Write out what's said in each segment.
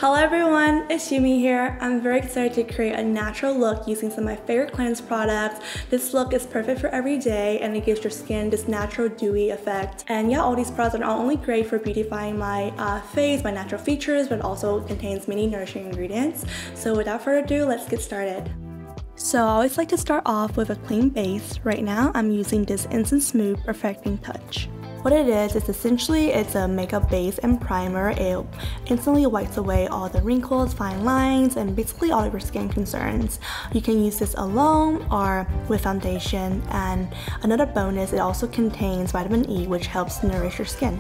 Hello everyone, it's YouMe here. I'm very excited to create a natural look using some of my favorite Clarins products. This look is perfect for every day and it gives your skin this natural dewy effect. And yeah, all these products are not only great for beautifying my face, my natural features, but also contains many nourishing ingredients. So without further ado, let's get started. So I always like to start off with a clean base. Right now I'm using this Instant Smooth Perfecting Touch. What it is essentially it's a makeup base and primer. It instantly wipes away all the wrinkles, fine lines, and basically all of your skin concerns. You can use this alone or with foundation, and another bonus, it also contains vitamin E, which helps nourish your skin.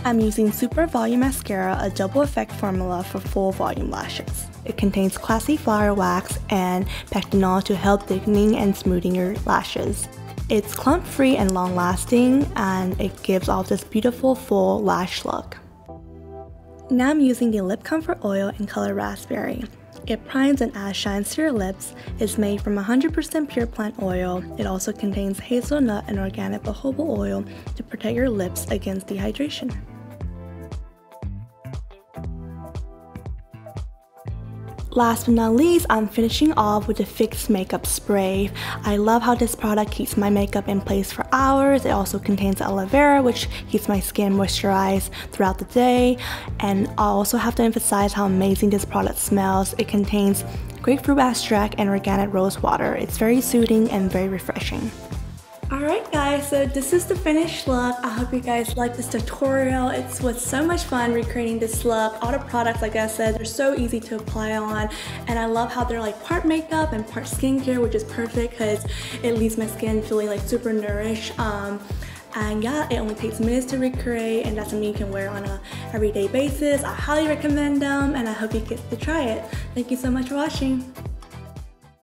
I'm using Super Volume Mascara, a double effect formula for full volume lashes. It contains classy flower wax and pectinol to help thickening and smoothing your lashes. It's clump-free and long-lasting, and it gives off this beautiful full lash look. Now I'm using the Lip Comfort Oil in color Raspberry. It primes and adds shines to your lips. It's made from 100% pure plant oil. It also contains hazelnut and organic jojoba oil to protect your lips against dehydration. Last but not least, I'm finishing off with the Fix Makeup Spray. I love how this product keeps my makeup in place for hours. It also contains aloe vera, which keeps my skin moisturized throughout the day. And I also have to emphasize how amazing this product smells. It contains grapefruit extract and organic rose water. It's very soothing and very refreshing. Alright guys, so this is the finished look. I hope you guys like this tutorial. It was so much fun recreating this look. All the products, like I said, they're so easy to apply on, and I love how they're like part makeup and part skincare, which is perfect because it leaves my skin feeling like super nourished. And yeah, it only takes minutes to recreate, and that's something you can wear on a everyday basis. I highly recommend them, and I hope you get to try it. Thank you so much for watching.